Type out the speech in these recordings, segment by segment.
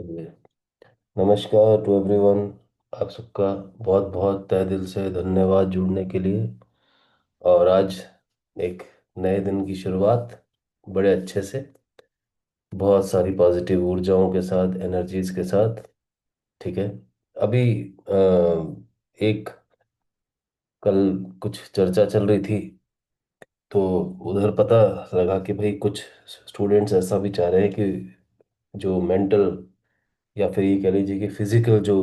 चलिए। नमस्कार to everyone. आप सबका बहुत बहुत तहे दिल से धन्यवाद जुड़ने के लिए। और आज एक नए दिन की शुरुआत बड़े अच्छे से, बहुत सारी पॉजिटिव ऊर्जाओं के साथ, एनर्जीज के साथ। ठीक है। अभी एक कल कुछ चर्चा चल रही थी, तो उधर पता लगा कि भाई कुछ स्टूडेंट्स ऐसा भी चाह रहे हैं कि जो मेंटल या फिर ये कह लीजिए कि फिजिकल जो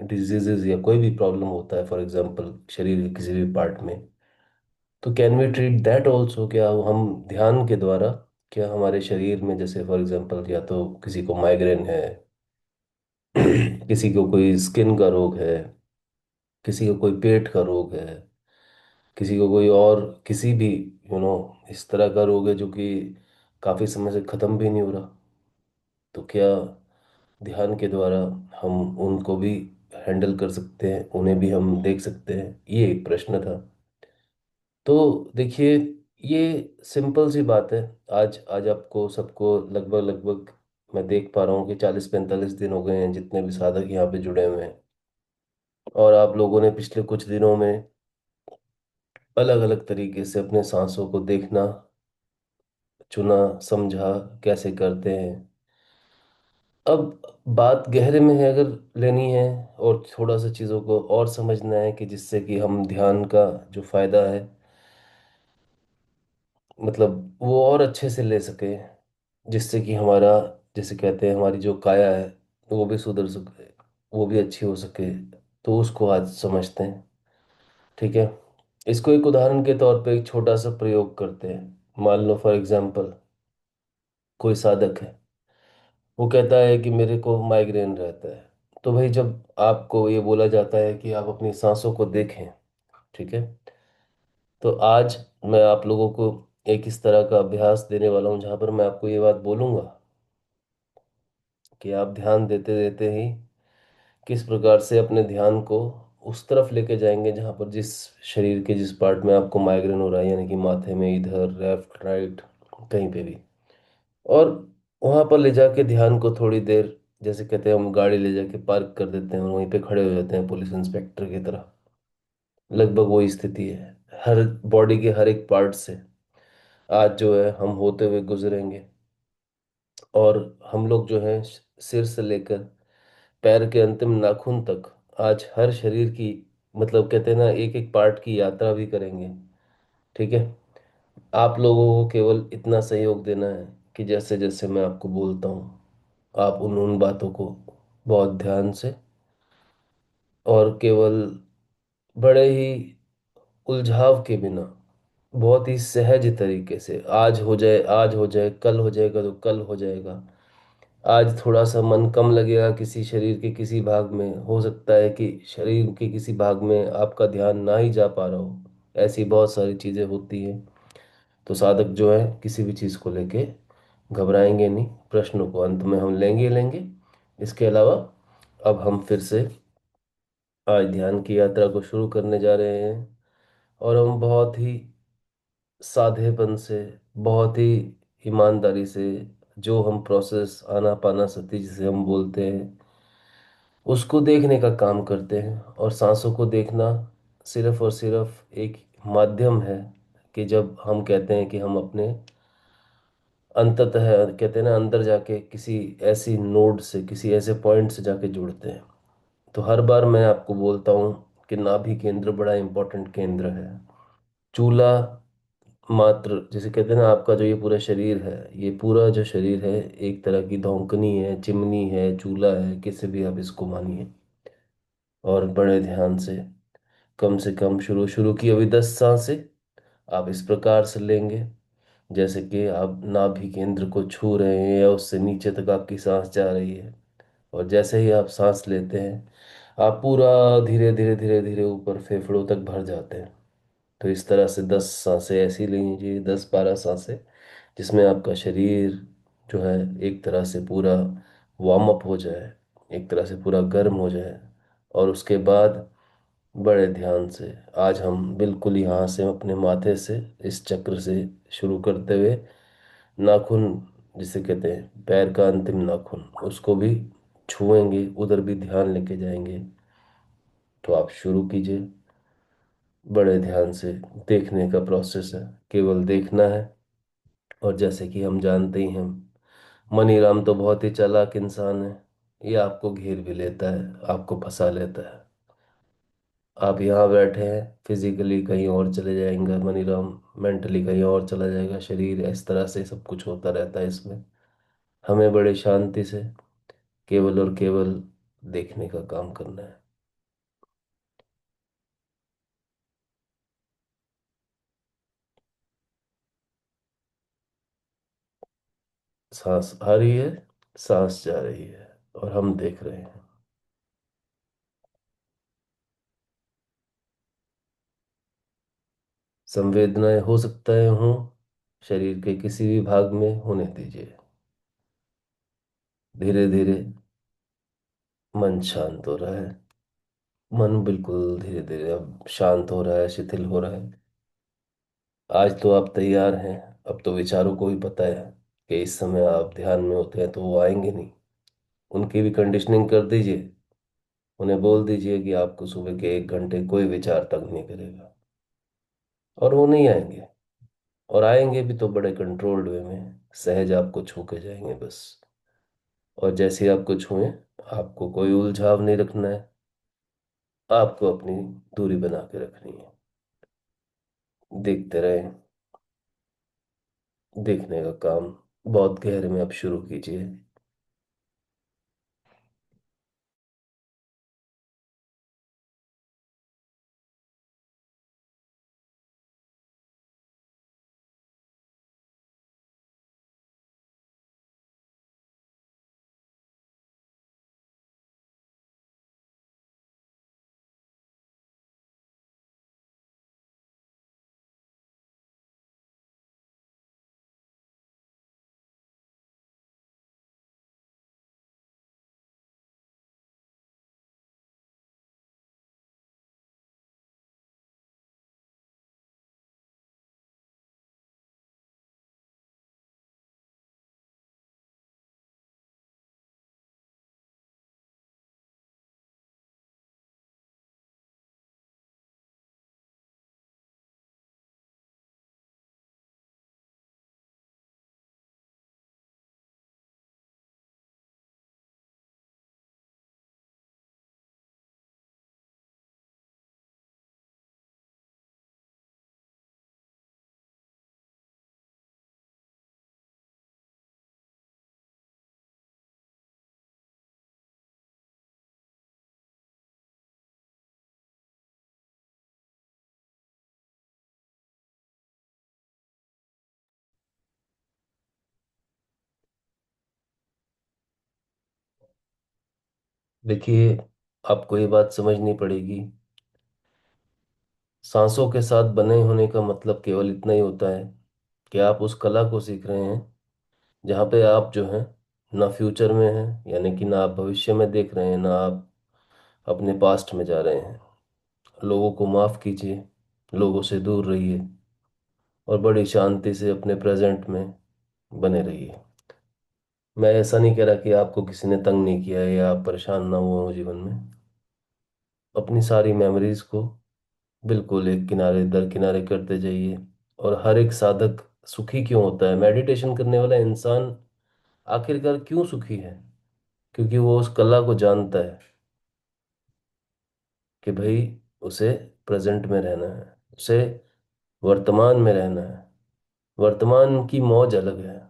डिजीजेज या कोई भी प्रॉब्लम होता है, फॉर एग्जांपल शरीर के किसी भी पार्ट में, तो can we treat that also? क्या हम ध्यान के द्वारा, क्या हमारे शरीर में जैसे फॉर एग्जांपल या तो किसी को माइग्रेन है, किसी को कोई स्किन का रोग है, किसी को कोई पेट का रोग है, किसी को कोई और किसी भी इस तरह का रोग है जो कि काफ़ी समय से ख़त्म भी नहीं हो रहा, तो क्या ध्यान के द्वारा हम उनको भी हैंडल कर सकते हैं, उन्हें भी हम देख सकते हैं? ये एक प्रश्न था। तो देखिए, ये सिंपल सी बात है। आज आज आपको सबको लगभग लगभग मैं देख पा रहा हूँ कि 40-45 दिन हो गए हैं जितने भी साधक यहाँ पे जुड़े हुए हैं। और आप लोगों ने पिछले कुछ दिनों में अलग अलग तरीके से अपने सांसों को देखना चुना, समझा कैसे करते हैं। अब बात गहरे में है, अगर लेनी है और थोड़ा सा चीज़ों को और समझना है कि जिससे कि हम ध्यान का जो फायदा है, मतलब वो और अच्छे से ले सके, जिससे कि हमारा, जैसे कहते हैं, हमारी जो काया है वो भी सुधर सके, वो भी अच्छी हो सके, तो उसको आज समझते हैं। ठीक है। इसको एक उदाहरण के तौर पे एक छोटा सा प्रयोग करते हैं। मान लो फॉर एग्जाम्पल कोई साधक है, वो कहता है कि मेरे को माइग्रेन रहता है। तो भाई जब आपको ये बोला जाता है कि आप अपनी सांसों को देखें, ठीक है, तो आज मैं आप लोगों को एक इस तरह का अभ्यास देने वाला हूँ जहाँ पर मैं आपको ये बात बोलूँगा कि आप ध्यान देते देते ही किस प्रकार से अपने ध्यान को उस तरफ लेके जाएंगे जहाँ पर जिस शरीर के जिस पार्ट में आपको माइग्रेन हो रहा है, यानी कि माथे में, इधर, लेफ्ट, राइट, कहीं पे भी। और वहां पर ले जाके ध्यान को थोड़ी देर, जैसे कहते हैं हम गाड़ी ले जाके पार्क कर देते हैं और वहीं पे खड़े हो जाते हैं पुलिस इंस्पेक्टर की तरह, लगभग वही स्थिति है। हर बॉडी के हर एक पार्ट से आज जो है हम होते हुए गुजरेंगे। और हम लोग जो है सिर से लेकर पैर के अंतिम नाखून तक आज हर शरीर की, मतलब कहते हैं ना, एक एक पार्ट की यात्रा भी करेंगे। ठीक है। आप लोगों को केवल इतना सहयोग देना है कि जैसे जैसे मैं आपको बोलता हूँ, आप उन उन बातों को बहुत ध्यान से और केवल बड़े ही उलझाव के बिना, बहुत ही सहज तरीके से, आज हो जाए आज हो जाए, कल हो जाएगा तो कल हो जाएगा। आज थोड़ा सा मन कम लगेगा किसी शरीर के किसी भाग में, हो सकता है कि शरीर के किसी भाग में आपका ध्यान ना ही जा पा रहा हो। ऐसी बहुत सारी चीज़ें होती हैं। तो साधक जो है किसी भी चीज़ को लेके घबराएंगे नहीं, प्रश्नों को अंत में हम लेंगे लेंगे। इसके अलावा अब हम फिर से आज ध्यान की यात्रा को शुरू करने जा रहे हैं। और हम बहुत ही साधेपन से, बहुत ही ईमानदारी से, जो हम प्रोसेस आनापानासती जिसे हम बोलते हैं, उसको देखने का काम करते हैं। और सांसों को देखना सिर्फ और सिर्फ एक माध्यम है कि जब हम कहते हैं कि हम अपने अंततः, कहते हैं ना, अंदर जाके किसी ऐसी नोड से, किसी ऐसे पॉइंट से जाके जुड़ते हैं। तो हर बार मैं आपको बोलता हूँ कि नाभि केंद्र बड़ा इंपॉर्टेंट केंद्र है। चूला मात्र, जिसे कहते हैं ना, आपका जो ये पूरा शरीर है, ये पूरा जो शरीर है एक तरह की धौंकनी है, चिमनी है, चूल्हा है, किसी भी आप इसको मानिए। और बड़े ध्यान से कम शुरू शुरू की अभी 10 सांसें आप इस प्रकार से लेंगे जैसे कि आप नाभि केंद्र को छू रहे हैं या उससे नीचे तक आपकी सांस जा रही है। और जैसे ही आप सांस लेते हैं, आप पूरा धीरे धीरे धीरे धीरे ऊपर फेफड़ों तक भर जाते हैं। तो इस तरह से 10 सांसें ऐसी लीजिए, 10-12 सांसें, जिसमें आपका शरीर जो है एक तरह से पूरा वार्म अप हो जाए, एक तरह से पूरा गर्म हो जाए। और उसके बाद बड़े ध्यान से आज हम बिल्कुल यहाँ से अपने माथे से इस चक्र से शुरू करते हुए नाखून, जिसे कहते हैं पैर का अंतिम नाखून, उसको भी छुएंगे उधर भी ध्यान लेके जाएंगे। तो आप शुरू कीजिए, बड़े ध्यान से। देखने का प्रोसेस है, केवल देखना है। और जैसे कि हम जानते ही हैं, मनीराम तो बहुत ही चालाक इंसान है। ये आपको घेर भी लेता है, आपको फंसा लेता है। आप यहाँ बैठे हैं, फिजिकली कहीं और चले जाएंगे मनीराम, मेंटली कहीं और चला जाएगा शरीर। इस तरह से सब कुछ होता रहता है इसमें। हमें बड़े शांति से केवल और केवल देखने का काम करना है। सांस आ रही है, सांस जा रही है, और हम देख रहे हैं। संवेदनाएं हो सकता है हो, शरीर के किसी भी भाग में होने दीजिए। धीरे धीरे मन शांत हो रहा है। मन बिल्कुल धीरे धीरे अब शांत हो रहा है, शिथिल हो रहा है। आज तो आप तैयार हैं। अब तो विचारों को भी पता है कि इस समय आप ध्यान में होते हैं तो वो आएंगे नहीं। उनकी भी कंडीशनिंग कर दीजिए। उन्हें बोल दीजिए कि आपको सुबह के 1 घंटे कोई विचार तंग नहीं करेगा, और वो नहीं आएंगे। और आएंगे भी तो बड़े कंट्रोल्ड वे में, सहज आपको छू के जाएंगे बस। और जैसे ही आपको छुएं, आपको कोई उलझाव नहीं रखना है। आपको अपनी दूरी बना के रखनी है। देखते रहें। देखने का काम बहुत गहरे में आप शुरू कीजिए। देखिए, आपको ये बात समझनी पड़ेगी। सांसों के साथ बने होने का मतलब केवल इतना ही होता है कि आप उस कला को सीख रहे हैं जहाँ पे आप जो हैं, ना फ्यूचर में हैं, यानी कि ना आप भविष्य में देख रहे हैं, ना आप अपने पास्ट में जा रहे हैं। लोगों को माफ़ कीजिए, लोगों से दूर रहिए, और बड़ी शांति से अपने प्रेजेंट में बने रहिए। मैं ऐसा नहीं कह रहा कि आपको किसी ने तंग नहीं किया है या आप परेशान ना हुए हो जीवन में। अपनी सारी मेमोरीज को बिल्कुल एक किनारे दर किनारे करते जाइए। और हर एक साधक सुखी क्यों होता है, मेडिटेशन करने वाला इंसान आखिरकार क्यों सुखी है? क्योंकि वो उस कला को जानता है कि भाई उसे प्रेजेंट में रहना है, उसे वर्तमान में रहना है। वर्तमान की मौज अलग है।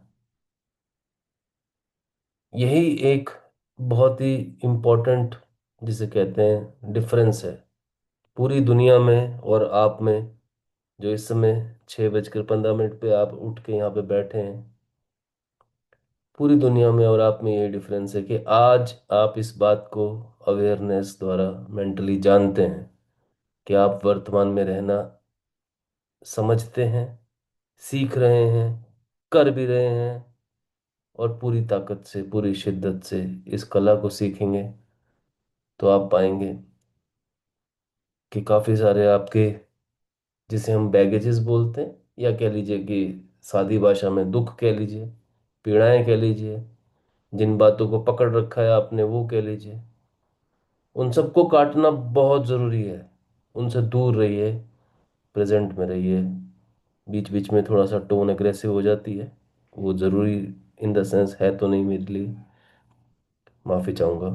यही एक बहुत ही इम्पोर्टेंट, जिसे कहते हैं, डिफरेंस है पूरी दुनिया में और आप में। जो इस समय 6:15 पे आप उठ के यहाँ पे बैठे हैं, पूरी दुनिया में और आप में यही डिफरेंस है कि आज आप इस बात को अवेयरनेस द्वारा मेंटली जानते हैं कि आप वर्तमान में रहना समझते हैं, सीख रहे हैं, कर भी रहे हैं। और पूरी ताकत से, पूरी शिद्दत से इस कला को सीखेंगे तो आप पाएंगे कि काफ़ी सारे आपके, जिसे हम बैगेजेस बोलते हैं, या कह लीजिए कि सादी भाषा में दुख कह लीजिए, पीड़ाएं कह लीजिए, जिन बातों को पकड़ रखा है आपने वो कह लीजिए, उन सबको काटना बहुत ज़रूरी है। उनसे दूर रहिए, प्रेजेंट में रहिए। बीच बीच में थोड़ा सा टोन एग्रेसिव हो जाती है, वो ज़रूरी इन द सेंस है तो नहीं मेरे लिए, माफ़ी चाहूँगा।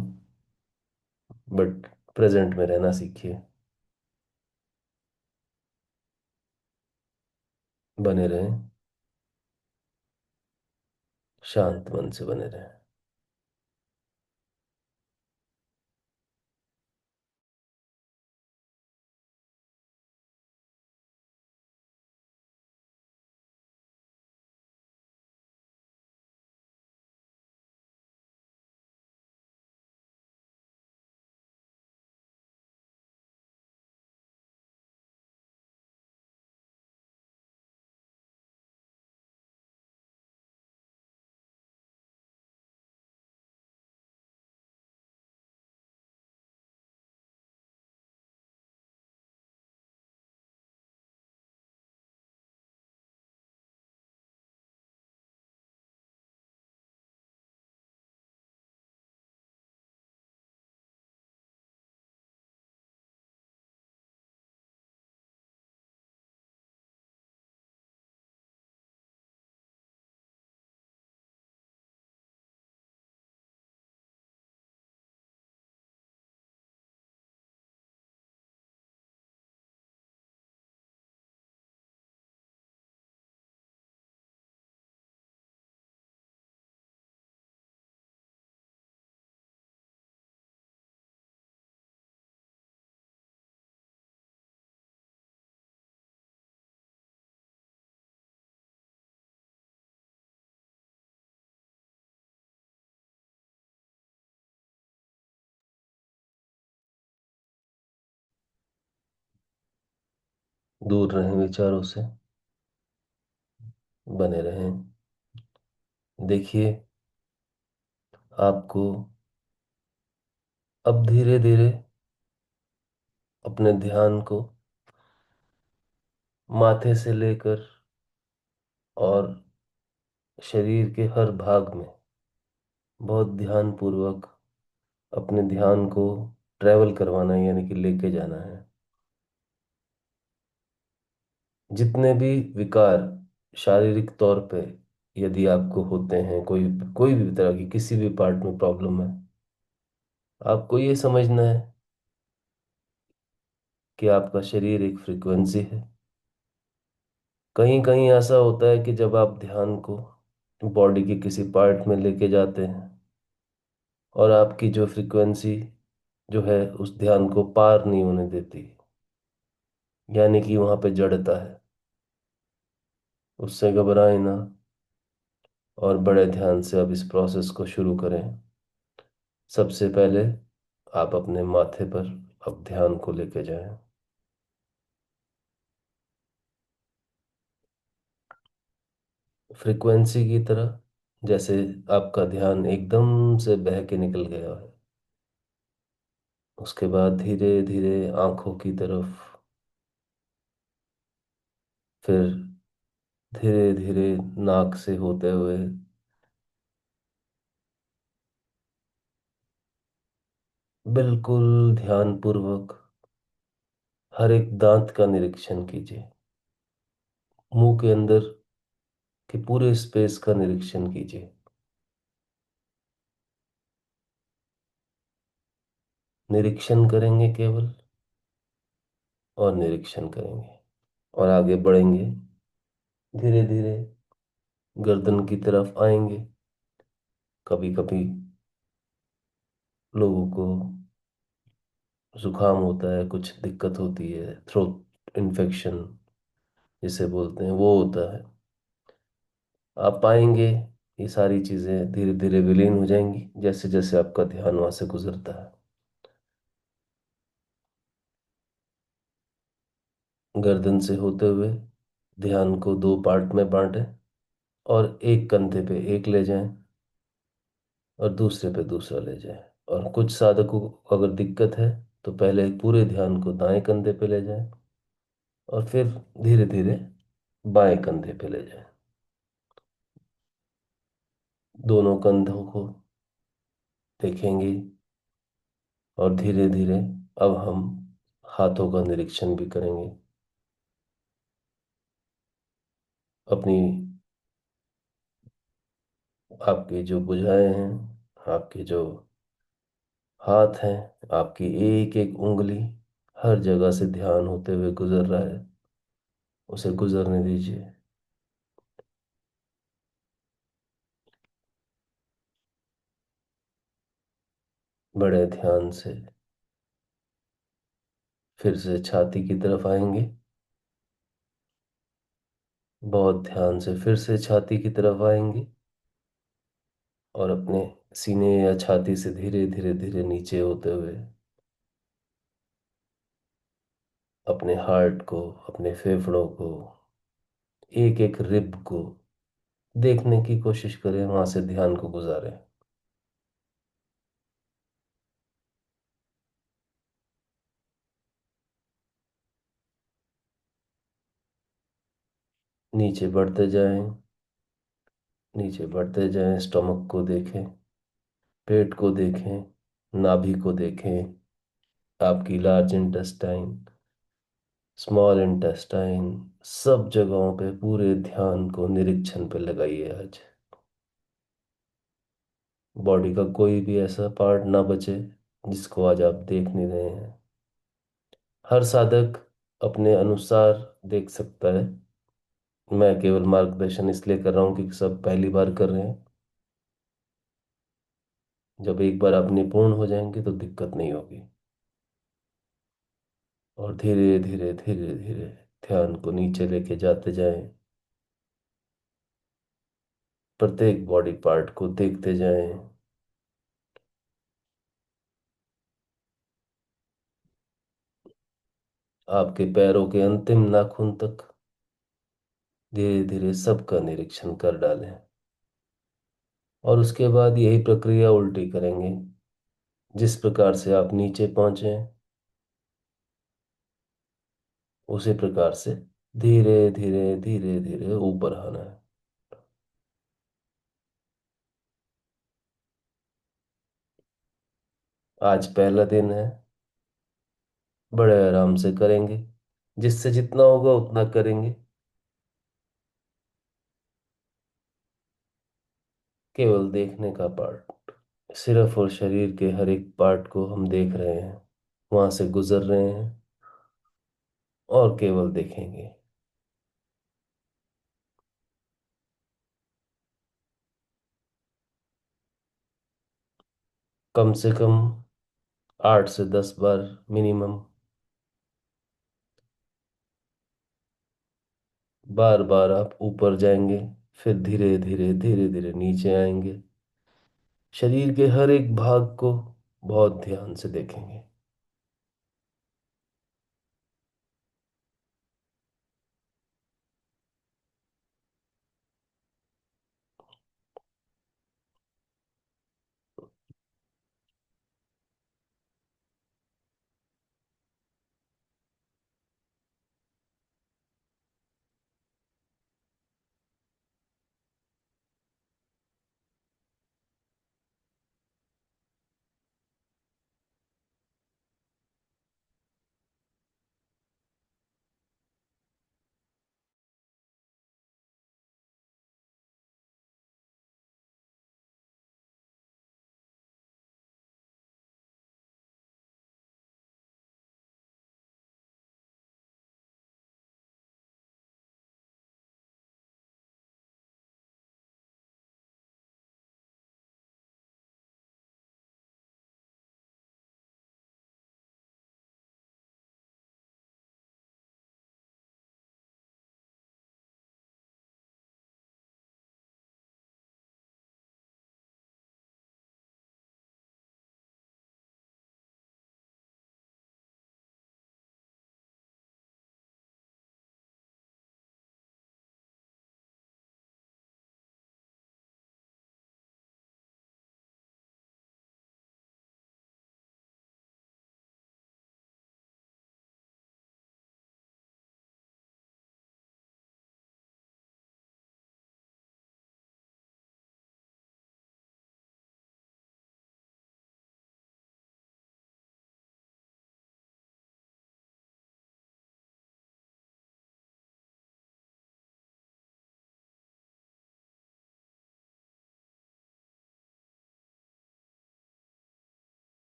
बट प्रेजेंट में रहना सीखिए। बने रहें, शांत मन से बने रहें। दूर रहें विचारों से, बने रहें। देखिए, आपको अब धीरे धीरे अपने ध्यान को माथे से लेकर और शरीर के हर भाग में बहुत ध्यान पूर्वक अपने ध्यान को ट्रैवल करवाना है, यानी कि लेके जाना है। जितने भी विकार शारीरिक तौर पे यदि आपको होते हैं, कोई कोई भी तरह की किसी भी पार्ट में प्रॉब्लम है, आपको ये समझना है कि आपका शरीर एक फ्रीक्वेंसी है। कहीं कहीं ऐसा होता है कि जब आप ध्यान को बॉडी के किसी पार्ट में लेके जाते हैं और आपकी जो फ्रीक्वेंसी जो है उस ध्यान को पार नहीं होने देती, यानी कि वहां पे जड़ता है, उससे घबराए ना और बड़े ध्यान से अब इस प्रोसेस को शुरू करें। सबसे पहले आप अपने माथे पर अब ध्यान को लेके जाएं। फ्रीक्वेंसी की तरह, जैसे आपका ध्यान एकदम से बह के निकल गया है। उसके बाद धीरे धीरे आंखों की तरफ, फिर धीरे धीरे नाक से होते हुए बिल्कुल ध्यानपूर्वक हर एक दांत का निरीक्षण कीजिए। मुंह के अंदर के पूरे स्पेस का निरीक्षण कीजिए। निरीक्षण करेंगे केवल, और निरीक्षण करेंगे और आगे बढ़ेंगे। धीरे धीरे गर्दन की तरफ आएंगे। कभी कभी लोगों को जुकाम होता है, कुछ दिक्कत होती है, थ्रोट इन्फेक्शन जिसे बोलते हैं वो होता है। आप पाएंगे ये सारी चीज़ें धीरे धीरे विलीन हो जाएंगी जैसे जैसे आपका ध्यान वहां से गुजरता है। गर्दन से होते हुए ध्यान को दो पार्ट में बांटें और एक कंधे पे एक ले जाएं और दूसरे पे दूसरा ले जाएं। और कुछ साधकों को अगर दिक्कत है तो पहले पूरे ध्यान को दाएं कंधे पे ले जाएं और फिर धीरे धीरे बाएं कंधे पे ले जाएं। दोनों कंधों को देखेंगे। और धीरे धीरे अब हम हाथों का निरीक्षण भी करेंगे। अपनी आपकी जो भुजाएं हैं, आपके जो हाथ हैं, आपकी एक एक उंगली हर जगह से ध्यान होते हुए गुजर रहा है, उसे गुजरने दीजिए। बड़े ध्यान से फिर से छाती की तरफ आएंगे। बहुत ध्यान से फिर से छाती की तरफ आएंगे और अपने सीने या छाती से धीरे धीरे धीरे नीचे होते हुए अपने हार्ट को, अपने फेफड़ों को, एक एक रिब को देखने की कोशिश करें, वहां से ध्यान को गुजारें। नीचे बढ़ते जाएं, नीचे बढ़ते जाएं, स्टमक को देखें, पेट को देखें, नाभि को देखें, आपकी लार्ज इंटेस्टाइन, स्मॉल इंटेस्टाइन, सब जगहों पे पूरे ध्यान को निरीक्षण पे लगाइए आज। बॉडी का कोई भी ऐसा पार्ट ना बचे जिसको आज आप देख नहीं रहे हैं। हर साधक अपने अनुसार देख सकता है। मैं केवल मार्गदर्शन इसलिए कर रहा हूँ कि सब पहली बार कर रहे हैं। जब एक बार आप निपुण हो जाएंगे तो दिक्कत नहीं होगी। और धीरे धीरे धीरे धीरे ध्यान को नीचे लेके जाते जाएं। प्रत्येक बॉडी पार्ट को देखते जाएं। आपके पैरों के अंतिम नाखून तक धीरे धीरे सबका निरीक्षण कर डालें। और उसके बाद यही प्रक्रिया उल्टी करेंगे। जिस प्रकार से आप नीचे पहुंचे उसी प्रकार से धीरे धीरे धीरे धीरे ऊपर आना है। आज पहला दिन है, बड़े आराम से करेंगे, जिससे जितना होगा उतना करेंगे। केवल देखने का पार्ट, सिर्फ और शरीर के हर एक पार्ट को हम देख रहे हैं, वहां से गुजर रहे हैं और केवल देखेंगे। कम से कम 8 से 10 बार मिनिमम। बार बार आप ऊपर जाएंगे, फिर धीरे धीरे धीरे धीरे नीचे आएंगे। शरीर के हर एक भाग को बहुत ध्यान से देखेंगे।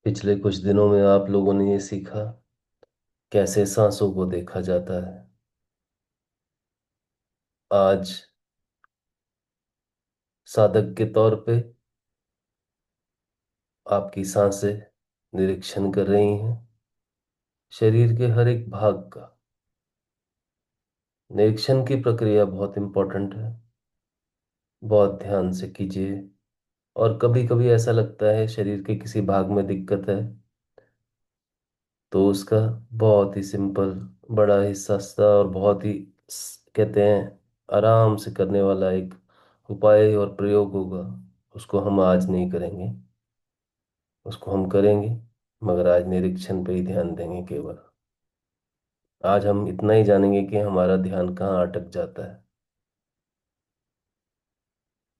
पिछले कुछ दिनों में आप लोगों ने ये सीखा कैसे सांसों को देखा जाता है। आज साधक के तौर पे आपकी सांसें निरीक्षण कर रही हैं, शरीर के हर एक भाग का। निरीक्षण की प्रक्रिया बहुत इंपॉर्टेंट है, बहुत ध्यान से कीजिए। और कभी कभी ऐसा लगता है शरीर के किसी भाग में दिक्कत है, तो उसका बहुत ही सिंपल, बड़ा ही सस्ता और बहुत ही कहते हैं आराम से करने वाला एक उपाय और प्रयोग होगा। उसको हम आज नहीं करेंगे, उसको हम करेंगे, मगर आज निरीक्षण पे ही ध्यान देंगे केवल। आज हम इतना ही जानेंगे कि हमारा ध्यान कहाँ अटक जाता है।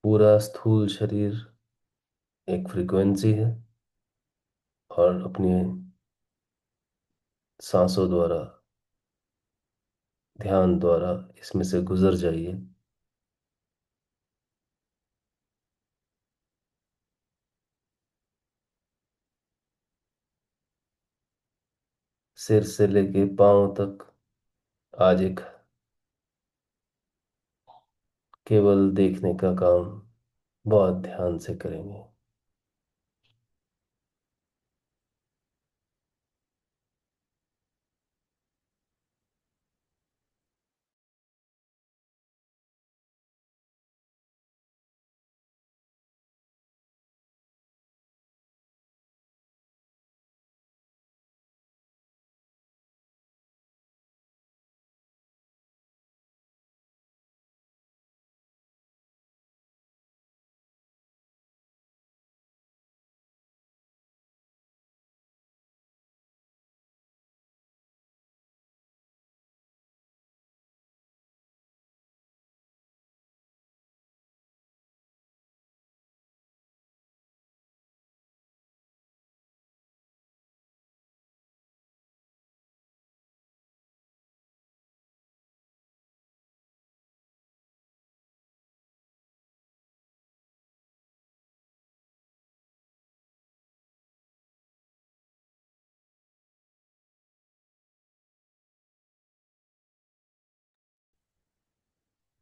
पूरा स्थूल शरीर एक फ्रीक्वेंसी है, और अपनी सांसों द्वारा, ध्यान द्वारा इसमें से गुजर जाइए। सिर से लेके पांव तक आज एक केवल देखने का काम बहुत ध्यान से करेंगे।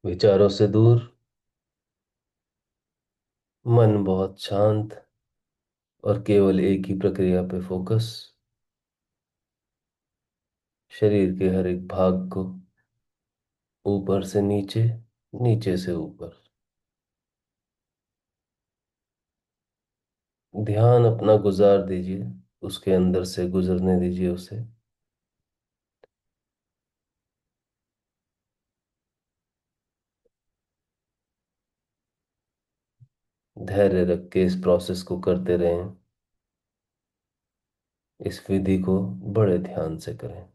विचारों से दूर, मन बहुत शांत, और केवल एक ही प्रक्रिया पे फोकस। शरीर के हर एक भाग को ऊपर से नीचे, नीचे से ऊपर। ध्यान अपना गुजार दीजिए, उसके अंदर से गुजरने दीजिए उसे। धैर्य रख के इस प्रोसेस को करते रहें, इस विधि को बड़े ध्यान से करें।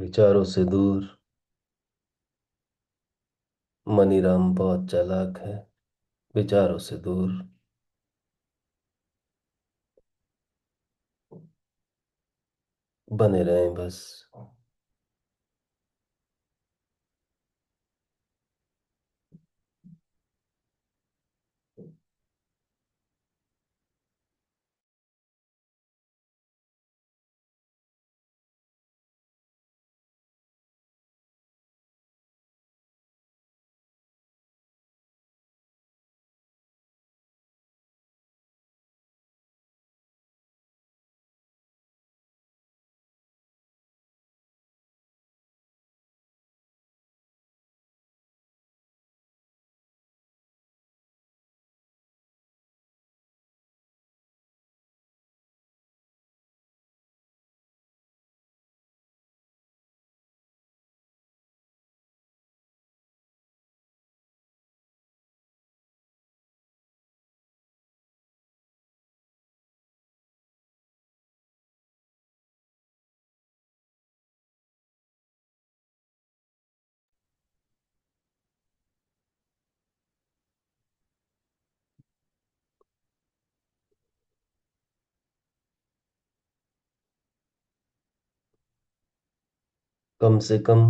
विचारों से दूर। मनीराम बहुत चालाक है। विचारों से दूर। बने रहें बस। कम से कम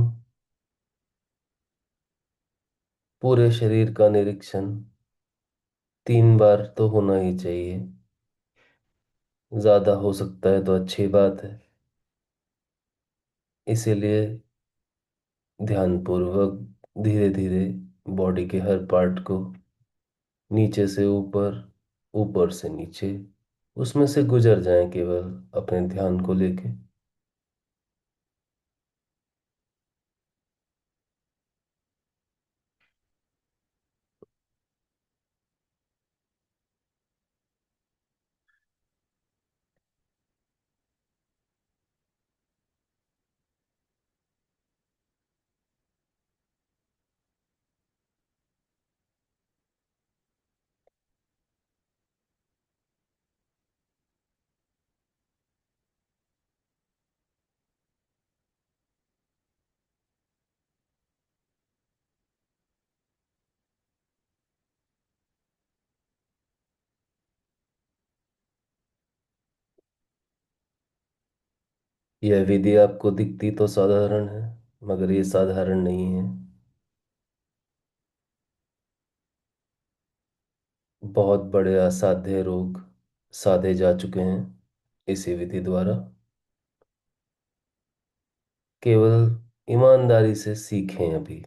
पूरे शरीर का निरीक्षण 3 बार तो होना ही चाहिए। ज्यादा हो सकता है तो अच्छी बात है। इसीलिए ध्यानपूर्वक धीरे धीरे बॉडी के हर पार्ट को, नीचे से ऊपर, ऊपर से नीचे, उसमें से गुजर जाएं केवल अपने ध्यान को लेके। यह विधि आपको दिखती तो साधारण है, मगर ये साधारण नहीं है। बहुत बड़े असाध्य रोग साधे जा चुके हैं इसी विधि द्वारा। केवल ईमानदारी से सीखें अभी।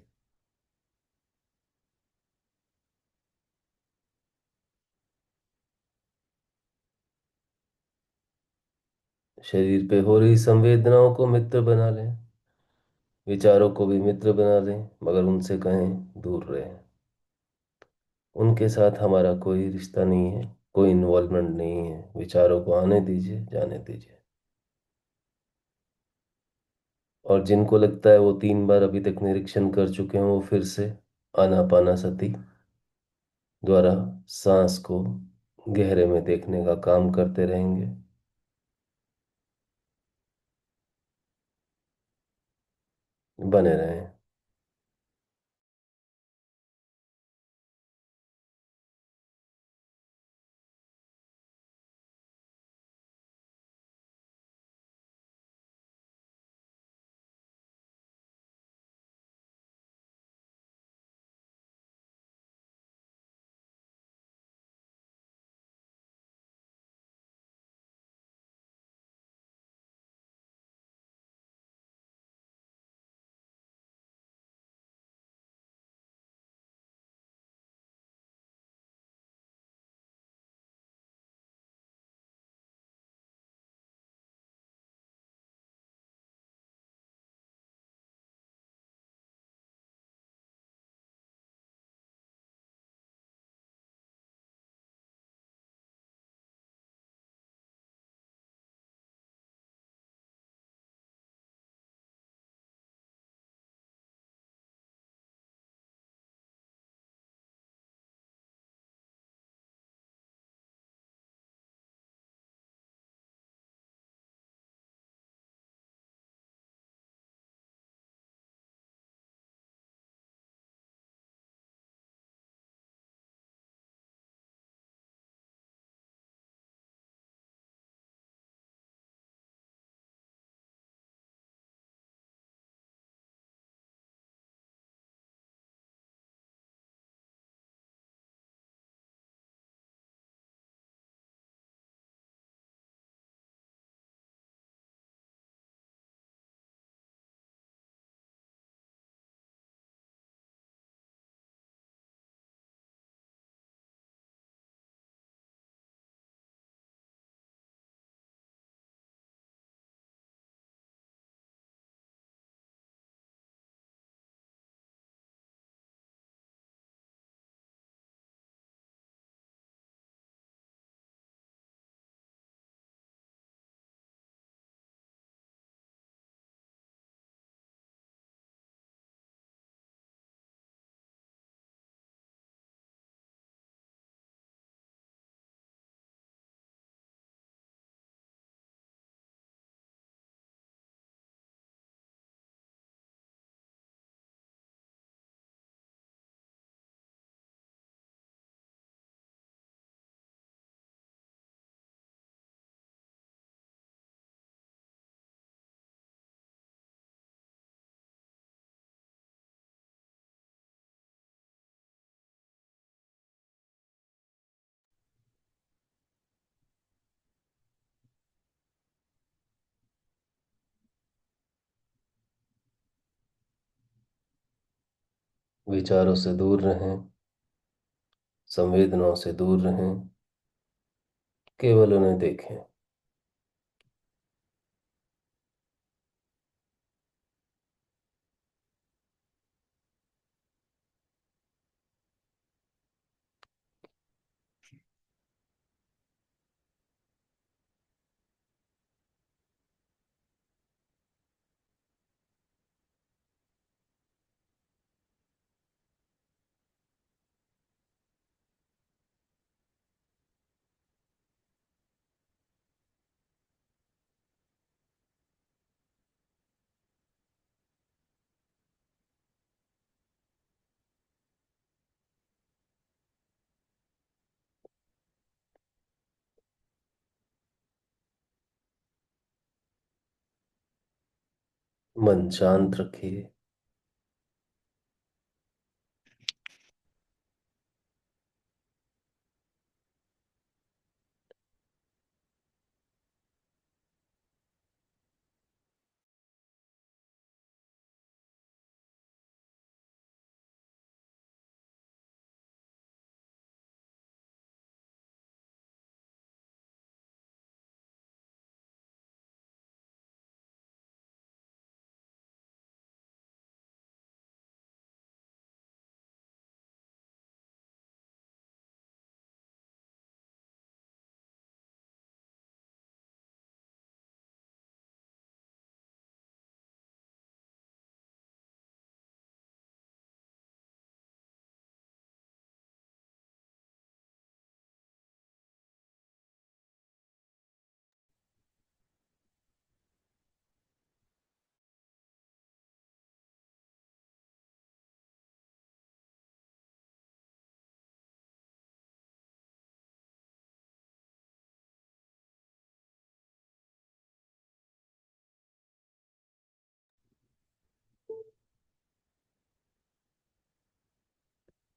शरीर पे हो रही संवेदनाओं को मित्र बना लें। विचारों को भी मित्र बना लें, मगर उनसे कहें दूर रहें। उनके साथ हमारा कोई रिश्ता नहीं है, कोई इन्वॉल्वमेंट नहीं है। विचारों को आने दीजिए, जाने दीजिए। और जिनको लगता है वो 3 बार अभी तक निरीक्षण कर चुके हैं, वो फिर से आनापानासति द्वारा सांस को गहरे में देखने का काम करते रहेंगे। बने रहें। विचारों से दूर रहें, संवेदनाओं से दूर रहें, केवल उन्हें देखें। मन शांत रखिए।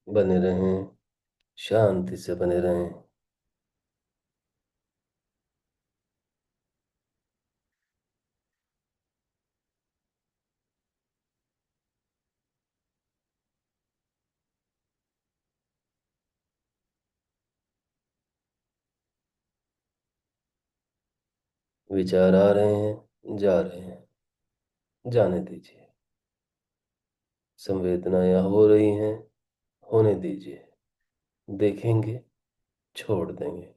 बने रहें, शांति से बने रहें। विचार आ रहे हैं, जा रहे हैं, जाने दीजिए। संवेदनाएं हो रही हैं, होने दीजिए। देखेंगे, छोड़ देंगे।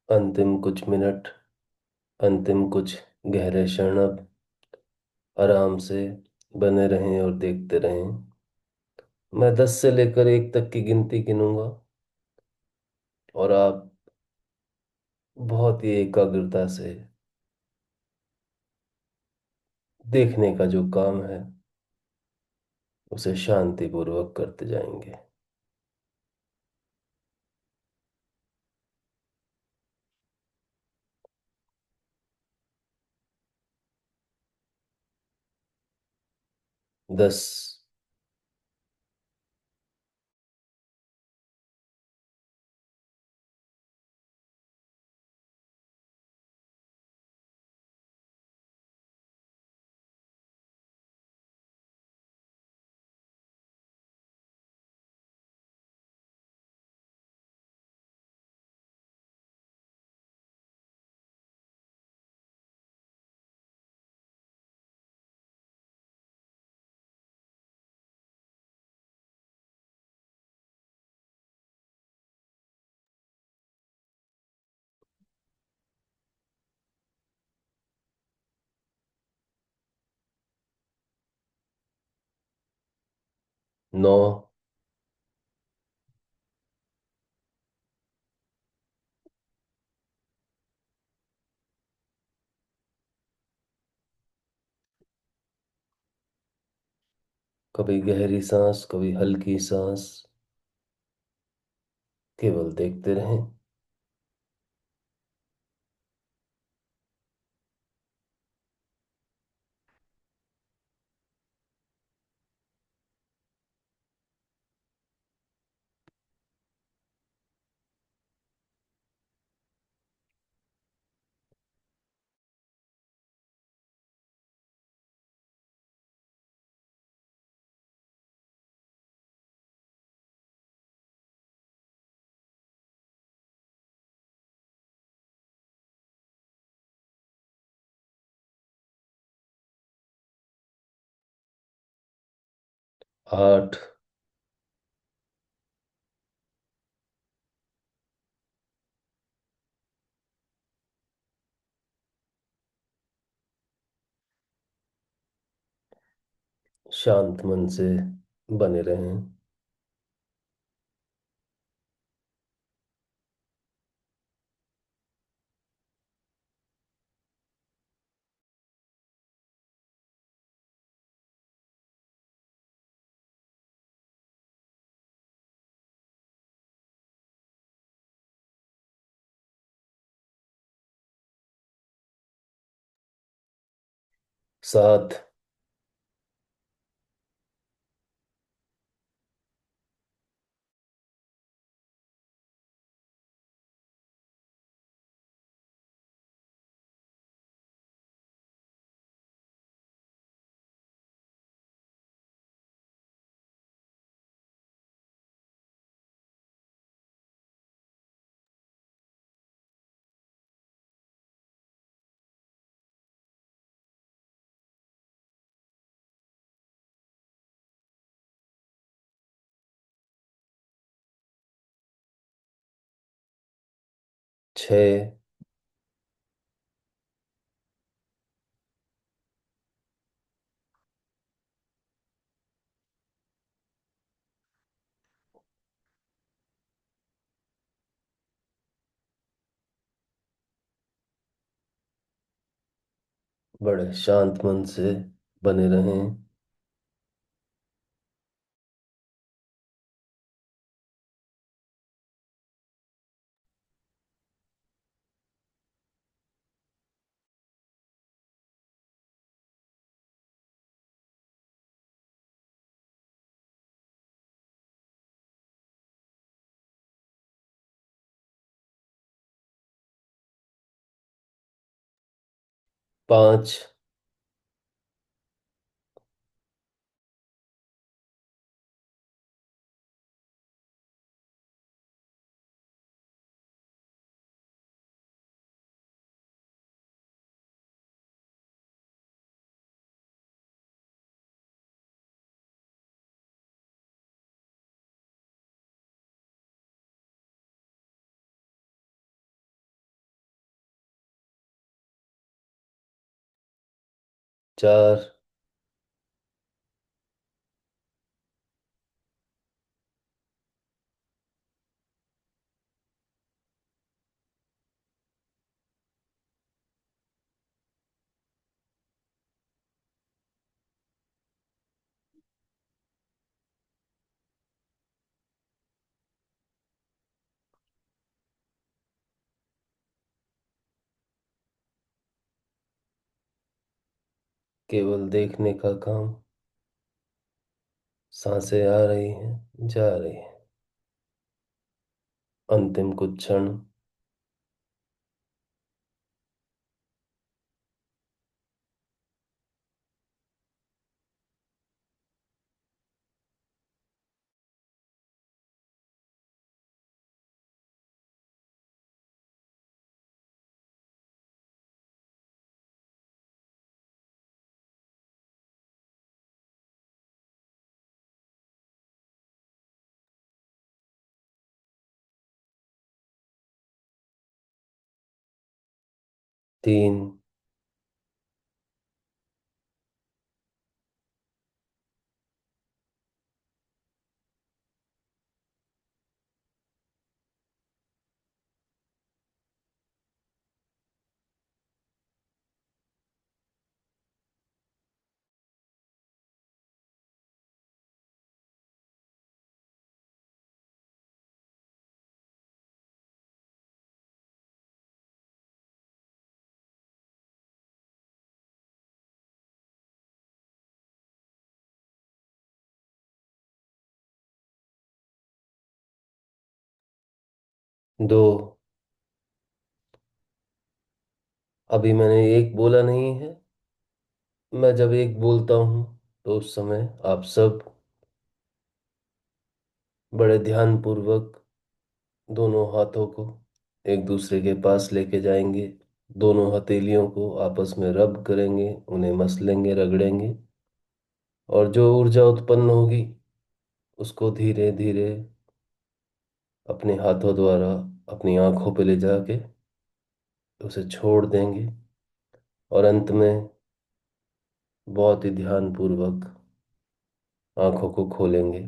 अंतिम कुछ मिनट, अंतिम कुछ गहरे क्षण अब आराम से बने रहें और देखते रहें। मैं 10 से लेकर 1 तक की गिनती गिनूंगा और आप बहुत ही एकाग्रता से देखने का जो काम है उसे शांतिपूर्वक करते जाएंगे। 10। 9। कभी गहरी सांस, कभी हल्की सांस, केवल देखते रहें। 8। शांत मन से बने रहें। 7।6। बड़े शांत मन से बने रहें। 5। चार। केवल देखने का काम। सांसें आ रही हैं, जा रही हैं। अंतिम कुछ क्षण। तीन। दो। अभी मैंने एक बोला नहीं है। मैं जब एक बोलता हूँ तो उस समय आप सब बड़े ध्यान पूर्वक दोनों हाथों को एक दूसरे के पास लेके जाएंगे। दोनों हथेलियों को आपस में रब करेंगे, उन्हें मसलेंगे, रगड़ेंगे। और जो ऊर्जा उत्पन्न होगी उसको धीरे धीरे अपने हाथों द्वारा अपनी आंखों पे ले जाके उसे छोड़ देंगे। और अंत में बहुत ही ध्यान पूर्वक आंखों को खोलेंगे।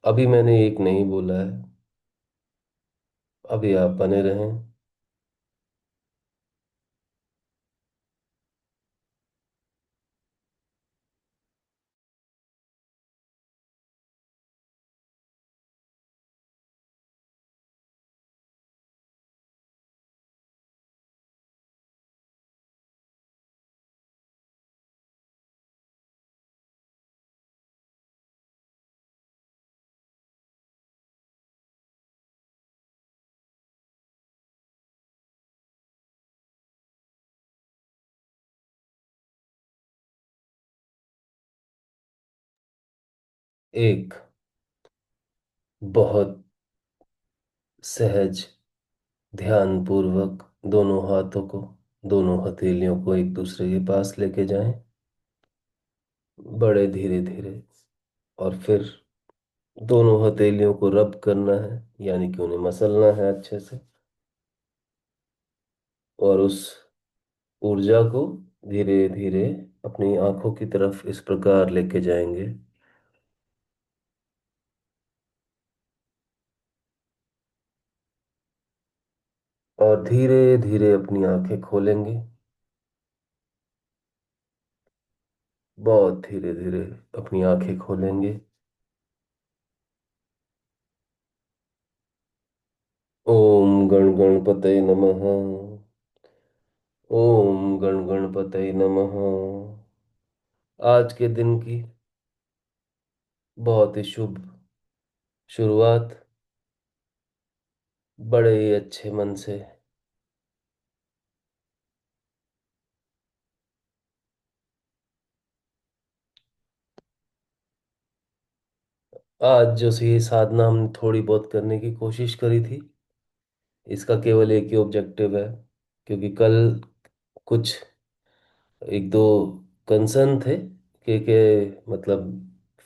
अभी मैंने एक नहीं बोला है। अभी आप बने रहें। एक बहुत सहज ध्यान पूर्वक दोनों हाथों को, दोनों हथेलियों को एक दूसरे के पास लेके जाएं, बड़े धीरे धीरे। और फिर दोनों हथेलियों को रब करना है, यानी कि उन्हें मसलना है अच्छे से। और उस ऊर्जा को धीरे धीरे अपनी आंखों की तरफ इस प्रकार लेके जाएंगे। और धीरे धीरे अपनी आंखें खोलेंगे, बहुत धीरे धीरे अपनी आंखें खोलेंगे। ओम गण गणपतये नमः। ओम गण गणपतये नमः। आज के दिन की बहुत ही शुभ शुरुआत बड़े ही अच्छे मन से। आज जो सी साधना हमने थोड़ी बहुत करने की कोशिश करी थी, इसका केवल एक ही ऑब्जेक्टिव है। क्योंकि कल कुछ एक दो कंसर्न थे कि मतलब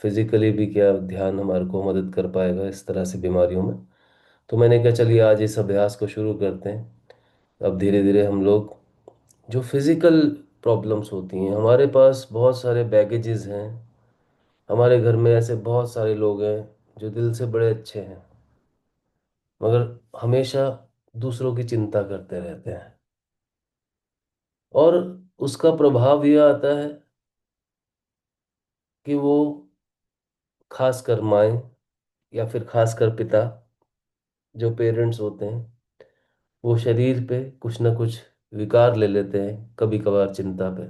फिजिकली भी क्या ध्यान हमारे को मदद कर पाएगा इस तरह से बीमारियों में। तो मैंने कहा चलिए आज इस अभ्यास को शुरू करते हैं। अब धीरे धीरे हम लोग जो फिजिकल प्रॉब्लम्स होती हैं, हमारे पास बहुत सारे बैगेजेस हैं। हमारे घर में ऐसे बहुत सारे लोग हैं जो दिल से बड़े अच्छे हैं, मगर हमेशा दूसरों की चिंता करते रहते हैं। और उसका प्रभाव यह आता है कि वो, खासकर माएँ या फिर खासकर पिता, जो पेरेंट्स होते हैं, वो शरीर पे कुछ ना कुछ विकार ले लेते हैं कभी कभार चिंता पे,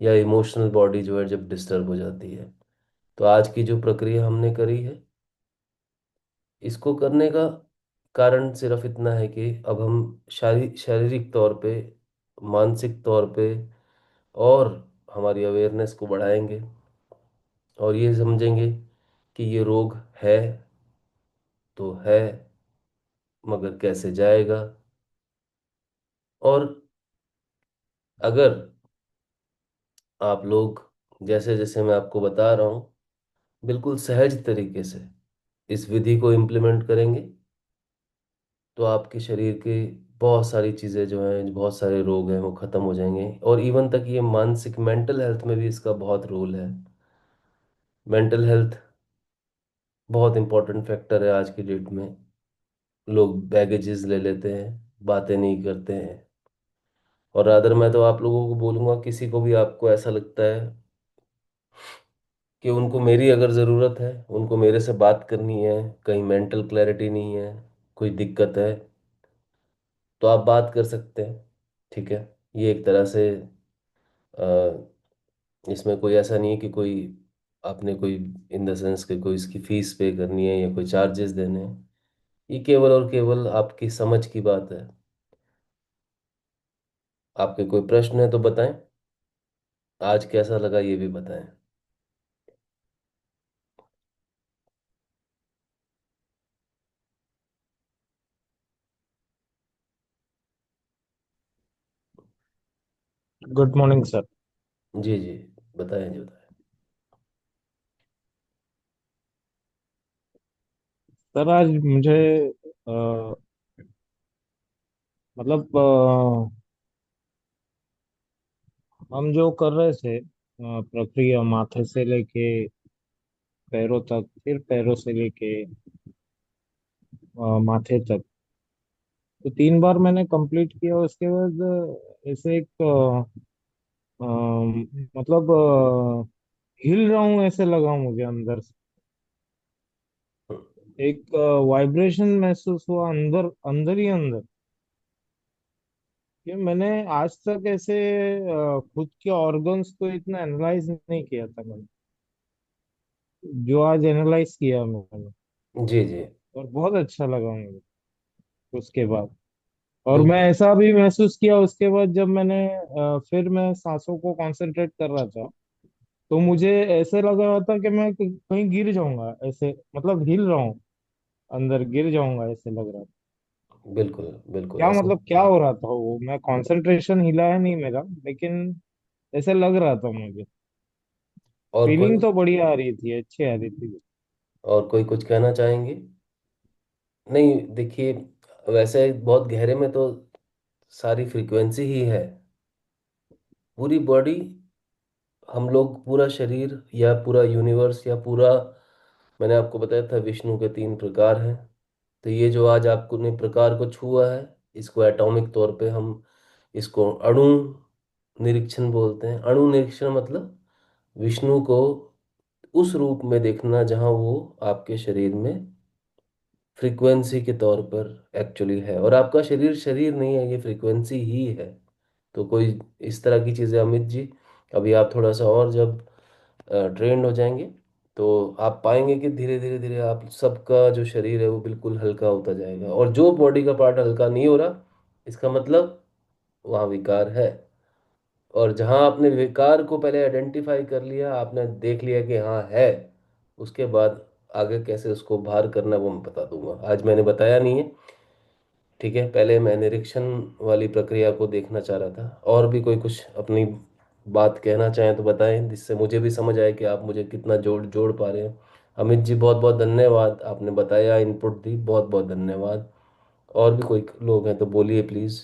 या इमोशनल बॉडी जो है जब डिस्टर्ब हो जाती है। तो आज की जो प्रक्रिया हमने करी है, इसको करने का कारण सिर्फ इतना है कि अब हम शारीरिक तौर पे, मानसिक तौर पे और हमारी अवेयरनेस को बढ़ाएंगे। और ये समझेंगे कि ये रोग है तो है, मगर कैसे जाएगा। और अगर आप लोग, जैसे जैसे मैं आपको बता रहा हूँ, बिल्कुल सहज तरीके से इस विधि को इम्प्लीमेंट करेंगे, तो आपके शरीर के बहुत सारी चीज़ें जो हैं, बहुत सारे रोग हैं, वो ख़त्म हो जाएंगे। और इवन तक ये मानसिक मेंटल हेल्थ में भी इसका बहुत रोल है। मेंटल हेल्थ बहुत इंपॉर्टेंट फैक्टर है आज की डेट में। लोग बैगेजेस ले लेते हैं, बातें नहीं करते हैं। और अदर मैं तो आप लोगों को बोलूँगा, किसी को भी आपको ऐसा लगता है कि उनको मेरी अगर ज़रूरत है, उनको मेरे से बात करनी है, कहीं मेंटल क्लैरिटी नहीं है, कोई दिक्कत है, तो आप बात कर सकते हैं। ठीक है। ये एक तरह से इसमें कोई ऐसा नहीं है कि कोई आपने कोई इन द सेंस कि कोई इसकी फीस पे करनी है या कोई चार्जेस देने हैं। ये केवल और केवल आपकी समझ की बात है। आपके कोई प्रश्न है तो बताएं। आज कैसा लगा ये भी बताएं। Good morning sir. जी जी, बताएं जी बताएं। सर आज मुझे अ, मतलब हम जो कर रहे थे प्रक्रिया माथे से लेके पैरों तक, फिर पैरों से लेके माथे तक, तो 3 बार मैंने कंप्लीट किया। उसके बाद ऐसे एक मतलब हिल रहा हूँ ऐसे लगा मुझे अंदर से। एक वाइब्रेशन महसूस हुआ अंदर अंदर ही अंदर, कि मैंने आज तक ऐसे खुद के ऑर्गन्स को इतना एनालाइज नहीं किया था मैंने, जो आज एनालाइज किया मैंने। जी जी। और बहुत अच्छा लगा मुझे उसके बाद। और मैं बिल्कुल ऐसा भी महसूस किया उसके बाद, जब मैंने फिर मैं सांसों को कंसंट्रेट कर रहा था, तो मुझे ऐसे लग रहा था कि मैं कहीं गिर जाऊंगा ऐसे, मतलब हिल रहा हूँ, अंदर गिर जाऊंगा ऐसे लग रहा था। बिल्कुल बिल्कुल क्या ऐसा। मतलब क्या हो रहा था वो, मैं कंसंट्रेशन हिला है नहीं मेरा, लेकिन ऐसे लग रहा था मुझे। और फीलिंग कोई, तो बढ़िया आ रही थी, अच्छी आ रही थी। और कोई कुछ कहना चाहेंगे? नहीं देखिए, वैसे बहुत गहरे में तो सारी फ्रीक्वेंसी ही है। पूरी बॉडी, हम लोग पूरा शरीर या पूरा यूनिवर्स या पूरा, मैंने आपको बताया था विष्णु के 3 प्रकार हैं। तो ये जो आज आपको ने प्रकार को छुआ है, इसको एटॉमिक तौर पे हम इसको अणु निरीक्षण बोलते हैं। अणु निरीक्षण मतलब विष्णु को उस रूप में देखना जहां वो आपके शरीर में फ्रीक्वेंसी के तौर पर एक्चुअली है। और आपका शरीर शरीर नहीं है, ये फ्रीक्वेंसी ही है। तो कोई इस तरह की चीज़ें, अमित जी, अभी आप थोड़ा सा और जब ट्रेंड हो जाएंगे तो आप पाएंगे कि धीरे धीरे धीरे आप सबका जो शरीर है वो बिल्कुल हल्का होता जाएगा। और जो बॉडी का पार्ट हल्का नहीं हो रहा, इसका मतलब वहाँ विकार है। और जहाँ आपने विकार को पहले आइडेंटिफाई कर लिया, आपने देख लिया कि हाँ है, उसके बाद आगे कैसे उसको बाहर करना है वो मैं बता दूंगा। आज मैंने बताया नहीं है, ठीक है। पहले मैं निरीक्षण वाली प्रक्रिया को देखना चाह रहा था। और भी कोई कुछ अपनी बात कहना चाहें तो बताएं, जिससे मुझे भी समझ आए कि आप मुझे कितना जोड़ जोड़ पा रहे हैं। अमित जी बहुत बहुत धन्यवाद, आपने बताया, इनपुट दी, बहुत बहुत धन्यवाद। और भी कोई लोग हैं तो बोलिए प्लीज़।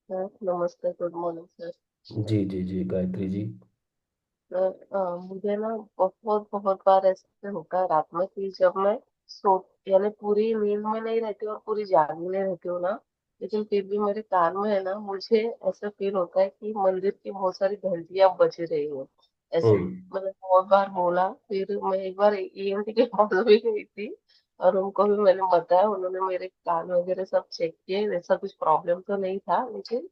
सर नमस्ते, गुड मॉर्निंग सर। जी जी जी, गायत्री जी। सर मुझे ना बहुत बहुत बार ऐसे होता है रात में कि जब मैं सो यानी पूरी नींद में नहीं रहती और पूरी जागी नहीं रहती हूँ ना, लेकिन फिर भी मेरे कान में है ना, मुझे ऐसा फील होता है कि मंदिर की बहुत सारी घंटियां बज रही हो ऐसे। हम्म मैंने बहुत बार बोला, फिर मैं एक बार ईएनटी के पास भी गई थी और उनको भी मैंने बताया। उन्होंने मेरे कान वगैरह सब चेक किए, वैसा कुछ प्रॉब्लम तो नहीं था, लेकिन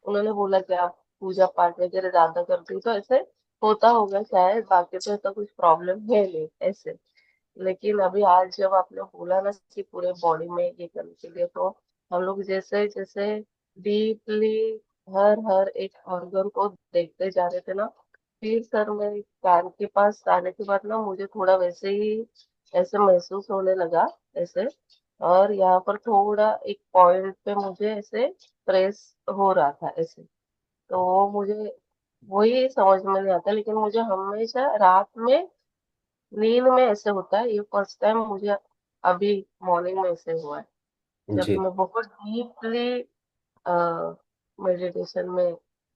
उन्होंने बोला कि आप पूजा पाठ वगैरह ज्यादा करती हो तो ऐसे होता होगा शायद, बाकी तो ऐसा कुछ प्रॉब्लम है नहीं ऐसे। लेकिन अभी आज जब आपने बोला ना कि पूरे बॉडी में ये करने के लिए, तो हम लोग जैसे जैसे डीपली हर हर एक ऑर्गन को देखते जा रहे थे ना, फिर सर मैं कान के पास आने के बाद ना मुझे थोड़ा वैसे ही ऐसे महसूस होने लगा ऐसे। और यहाँ पर थोड़ा एक पॉइंट पे मुझे ऐसे प्रेस हो रहा था ऐसे। तो वो मुझे वही समझ में नहीं आता, लेकिन मुझे हमेशा रात में नींद में ऐसे होता है। ये फर्स्ट टाइम मुझे अभी मॉर्निंग में ऐसे हुआ है, जब जी। मैं बहुत डीपली मेडिटेशन में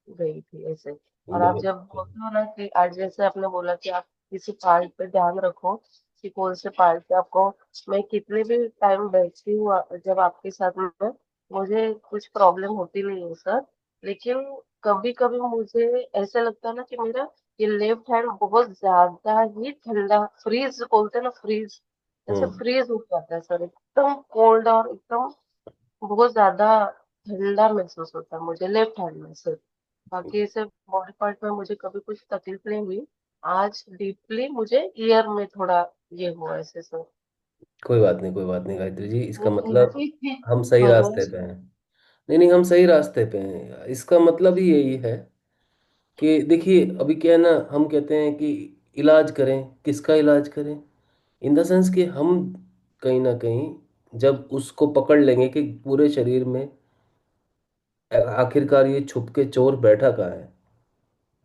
गई थी ऐसे। और आप बहुत जब बोलते हो ना कि आज जैसे आपने बोला कि आप किसी पार्ट पे ध्यान रखो कि कौन से पार्ट पे आपको, मैं कितने भी टाइम बैठती हूँ जब आपके साथ में, मुझे कुछ प्रॉब्लम होती नहीं है सर। लेकिन कभी कभी मुझे ऐसा लगता है ना कि मेरा ये लेफ्ट हैंड बहुत ज्यादा ही ठंडा, फ्रीज बोलते हैं ना, फ्रीज, ऐसे हम्म फ्रीज हो जाता है सर, एकदम कोल्ड और एकदम बहुत ज्यादा ठंडा महसूस होता है मुझे लेफ्ट हैंड में से। बाकी ऐसे बॉडी पार्ट में मुझे कभी कुछ तकलीफ नहीं हुई। आज डीपली मुझे ईयर में थोड़ा ये हुआ ऐसे सर। कोई बात नहीं, कोई बात नहीं गायत्री जी, इसका वो मतलब ठीक थी। हम सही रास्ते परवरिश। पे हैं। नहीं नहीं, हम सही रास्ते पे हैं, इसका मतलब ही यही है कि देखिए अभी क्या है ना, हम कहते हैं कि इलाज करें, किसका इलाज करें, इन द सेंस कि हम कहीं ना कहीं जब उसको पकड़ लेंगे कि पूरे शरीर में आखिरकार ये छुप के चोर बैठा कहाँ है,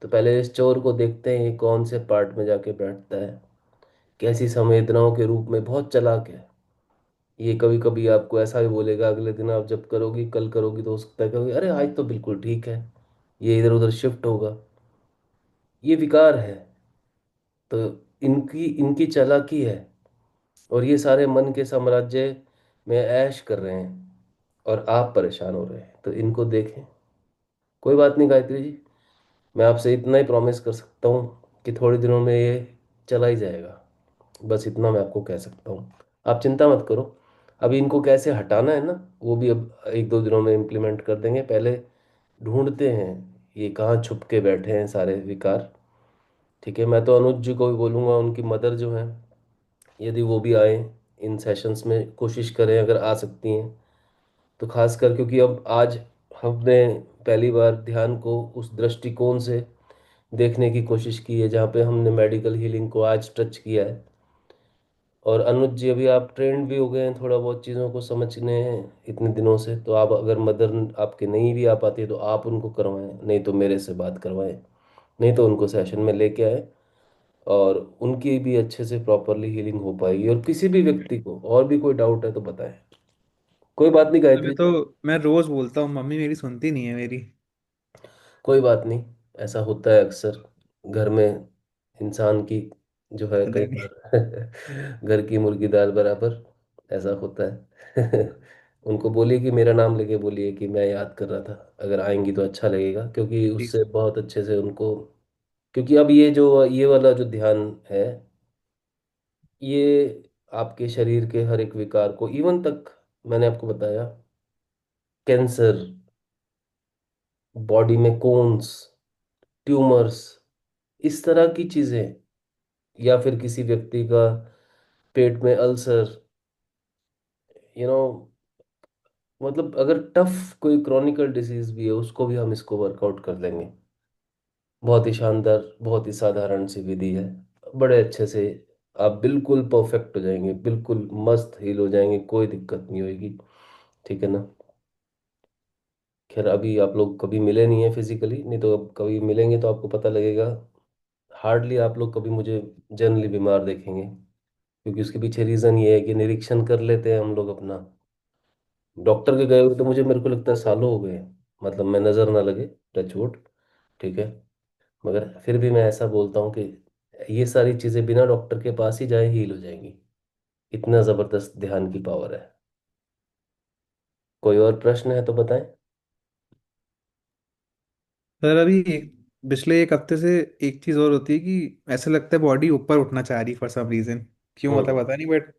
तो पहले इस चोर को देखते हैं ये कौन से पार्ट में जाके बैठता है, कैसी संवेदनाओं के रूप में बहुत चालाक है। ये कभी कभी आपको ऐसा भी बोलेगा, अगले दिन आप जब करोगी, कल करोगी, तो हो सकता है कहोगे अरे आज तो बिल्कुल ठीक है, ये इधर उधर शिफ्ट होगा। ये विकार है। तो इनकी इनकी चालाकी है, और ये सारे मन के साम्राज्य में ऐश कर रहे हैं, और आप परेशान हो रहे हैं, तो इनको देखें। कोई बात नहीं गायत्री जी, मैं आपसे इतना ही प्रॉमिस कर सकता हूँ कि थोड़े दिनों में ये चला ही जाएगा। बस इतना मैं आपको कह सकता हूँ, आप चिंता मत करो। अभी इनको कैसे हटाना है ना, वो भी अब एक दो दिनों में इम्प्लीमेंट कर देंगे। पहले ढूंढते हैं ये कहाँ छुप के बैठे हैं सारे विकार। ठीक है, मैं तो अनुज जी को भी बोलूँगा, उनकी मदर जो है, यदि वो भी आए इन सेशंस में, कोशिश करें अगर आ सकती हैं तो, खासकर क्योंकि अब आज हमने पहली बार ध्यान को उस दृष्टिकोण से देखने की कोशिश की है जहाँ पे हमने मेडिकल हीलिंग को आज टच किया है। और अनुज जी अभी आप ट्रेंड भी हो गए हैं थोड़ा बहुत चीज़ों को समझने हैं इतने दिनों से, तो आप अगर मदर आपके नहीं भी आ पाती है तो आप उनको करवाएं, नहीं तो मेरे से बात करवाएं, नहीं तो उनको सेशन में लेके आए, और उनकी भी अच्छे से प्रॉपरली हीलिंग हो पाएगी। और किसी भी व्यक्ति को और भी कोई डाउट है तो बताएं। कोई बात नहीं मैं गायत्री, तो मैं रोज बोलता हूँ, मम्मी मेरी सुनती नहीं है मेरी। कोई बात नहीं, ऐसा होता है अक्सर घर में, इंसान की जो है पता कई नहीं। बार घर की मुर्गी दाल बराबर, ऐसा होता है। उनको बोलिए कि मेरा नाम लेके बोलिए कि मैं याद कर रहा था, अगर आएंगी तो अच्छा लगेगा, क्योंकि ठीक। उससे बहुत अच्छे से उनको, क्योंकि अब ये जो ये वाला जो ध्यान है, ये आपके शरीर के हर एक विकार को, इवन तक मैंने आपको बताया, कैंसर, बॉडी में कोन्स, ट्यूमर्स, इस तरह की चीजें, या फिर किसी व्यक्ति का पेट में अल्सर, यू नो मतलब अगर टफ कोई क्रॉनिकल डिसीज भी है उसको भी हम इसको वर्कआउट कर लेंगे। बहुत ही शानदार, बहुत ही साधारण सी विधि है, बड़े अच्छे से आप बिल्कुल परफेक्ट हो जाएंगे, बिल्कुल मस्त हील हो जाएंगे, कोई दिक्कत नहीं होगी। ठीक है ना। खैर अभी आप लोग कभी मिले नहीं है फिजिकली, नहीं तो अब कभी मिलेंगे तो आपको पता लगेगा। हार्डली आप लोग कभी मुझे जनरली बीमार देखेंगे, क्योंकि उसके पीछे रीज़न ये है कि निरीक्षण कर लेते हैं हम लोग अपना। डॉक्टर के गए हुए तो मुझे, मेरे को लगता है सालों हो गए, मतलब मैं नज़र ना लगे, टच वुड। ठीक है, मगर फिर भी मैं ऐसा बोलता हूँ कि ये सारी चीज़ें बिना डॉक्टर के पास ही जाए हील हो जाएंगी, इतना ज़बरदस्त ध्यान की पावर है। कोई और प्रश्न है तो बताएं। सर अभी पिछले एक हफ्ते से एक चीज और होती है कि ऐसा लगता है बॉडी ऊपर उठना चाह रही फॉर सम रीजन। क्यों हम्म। मतलब पता नहीं, बट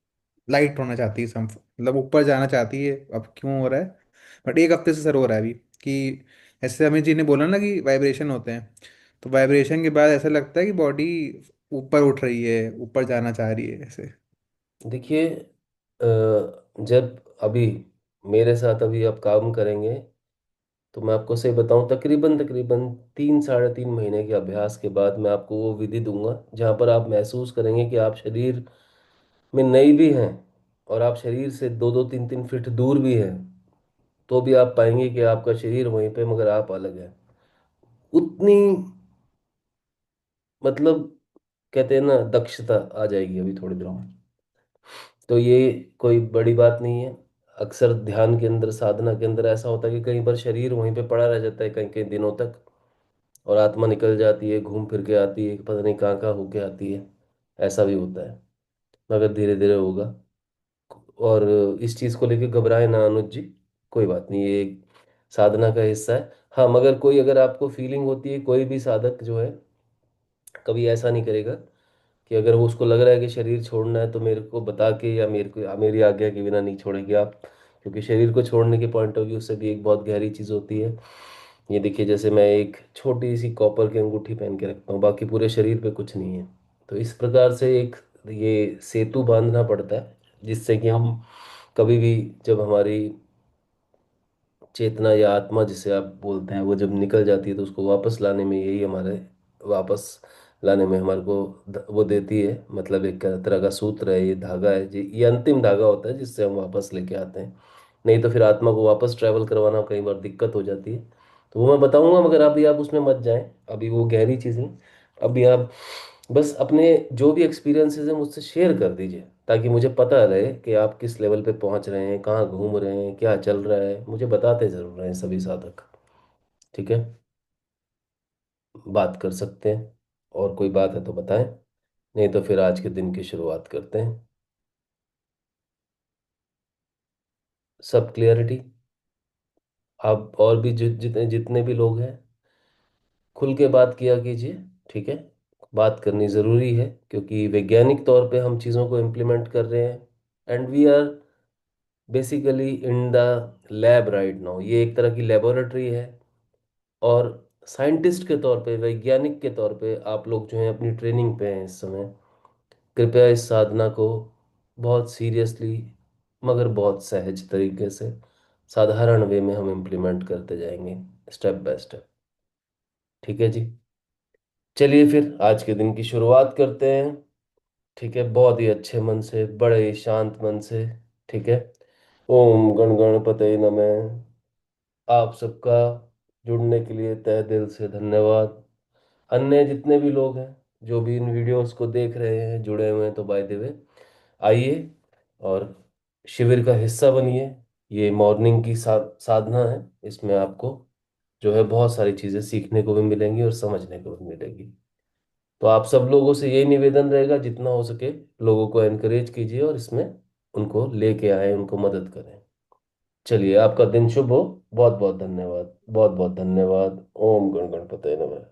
लाइट होना चाहती है, सम मतलब ऊपर जाना चाहती है। अब क्यों हो रहा है, बट एक हफ्ते से सर हो रहा है अभी कि ऐसे अमित जी ने बोला ना कि वाइब्रेशन होते हैं, तो वाइब्रेशन के बाद ऐसा लगता है कि बॉडी ऊपर उठ रही है, ऊपर जाना चाह रही है ऐसे। देखिए जब अभी मेरे साथ अभी आप काम करेंगे, तो मैं आपको सही बताऊं, तकरीबन तकरीबन 3 साढ़े 3 महीने के अभ्यास के बाद मैं आपको वो विधि दूंगा जहां पर आप महसूस करेंगे कि आप शरीर में नई भी हैं, और आप शरीर से 2 2 3 3 फीट दूर भी हैं, तो भी आप पाएंगे कि आपका शरीर वहीं पे मगर आप अलग हैं। उतनी, मतलब कहते हैं ना, दक्षता आ जाएगी अभी थोड़ी देर में। तो ये कोई बड़ी बात नहीं है। अक्सर ध्यान के अंदर, साधना के अंदर ऐसा होता है कि कई बार शरीर वहीं पे पड़ा रह जाता है कई कई दिनों तक, और आत्मा निकल जाती है, घूम फिर के आती है, पता नहीं कहाँ कहाँ होके आती है, ऐसा भी होता है, मगर धीरे धीरे होगा। और इस चीज़ को लेके घबराए ना अनुज जी, कोई बात नहीं, ये एक साधना का हिस्सा है। हाँ, मगर कोई अगर आपको फीलिंग होती है, कोई भी साधक जो है कभी ऐसा नहीं करेगा कि अगर वो, उसको लग रहा है कि शरीर छोड़ना है, तो मेरे को बता के या मेरे को मेरी आज्ञा के बिना नहीं छोड़ेंगे आप, क्योंकि शरीर को छोड़ने के पॉइंट ऑफ व्यू से भी एक बहुत गहरी चीज़ होती है। ये देखिए, जैसे मैं एक छोटी सी कॉपर की अंगूठी पहन के रखता हूँ, बाकी पूरे शरीर पे कुछ नहीं है, तो इस प्रकार से एक ये सेतु बांधना पड़ता है जिससे कि हम कभी भी, जब हमारी चेतना या आत्मा जिसे आप बोलते हैं वो जब निकल जाती है, तो उसको वापस लाने में यही हमारे, वापस लाने में हमारे को वो देती है। मतलब एक तरह का सूत्र है, ये धागा है जी, ये अंतिम धागा होता है जिससे हम वापस लेके आते हैं। नहीं तो फिर आत्मा को वापस ट्रैवल करवाना कई बार दिक्कत हो जाती है। तो वो मैं बताऊंगा, मगर अभी आप उसमें मत जाएं, अभी वो गहरी चीज़ें। अभी आप बस अपने जो भी एक्सपीरियंसेस हैं मुझसे शेयर कर दीजिए, ताकि मुझे पता रहे कि आप किस लेवल पे पहुंच रहे हैं, कहाँ घूम रहे हैं, क्या चल रहा है। मुझे बताते जरूर रहे सभी साधक। ठीक है, बात कर सकते हैं। और कोई बात है तो बताएं, नहीं तो फिर आज के दिन की शुरुआत करते हैं। सब क्लियरिटी? आप और भी जितने जितने भी लोग हैं, खुल के बात किया कीजिए। ठीक है, बात करनी ज़रूरी है, क्योंकि वैज्ञानिक तौर पे हम चीज़ों को इम्प्लीमेंट कर रहे हैं। And we are basically in the lab right now. ये एक तरह की लेबोरेटरी है। और साइंटिस्ट के तौर पे, वैज्ञानिक के तौर पे आप लोग जो हैं अपनी ट्रेनिंग पे हैं इस समय। कृपया इस साधना को बहुत सीरियसली, मगर बहुत सहज तरीके से, साधारण वे में हम इम्प्लीमेंट करते जाएंगे, स्टेप बाय स्टेप। ठीक है जी, चलिए फिर आज के दिन की शुरुआत करते हैं। ठीक है, बहुत ही अच्छे मन से, बड़े ही शांत मन से। ठीक है, ओम गण गणपते नमः। आप सबका जुड़ने के लिए तहे दिल से धन्यवाद। अन्य जितने भी लोग हैं जो भी इन वीडियोस को देख रहे हैं, जुड़े हुए हैं, तो बाय द वे आइए और शिविर का हिस्सा बनिए। ये मॉर्निंग की साधना है। इसमें आपको जो है बहुत सारी चीज़ें सीखने को भी मिलेंगी और समझने को भी मिलेगी। तो आप सब लोगों से यही निवेदन रहेगा, जितना हो सके लोगों को एनकरेज कीजिए और इसमें उनको लेके आए, उनको मदद करें। चलिए, आपका दिन शुभ हो। बहुत बहुत धन्यवाद, बहुत बहुत धन्यवाद। ओम गण गणपते नमः।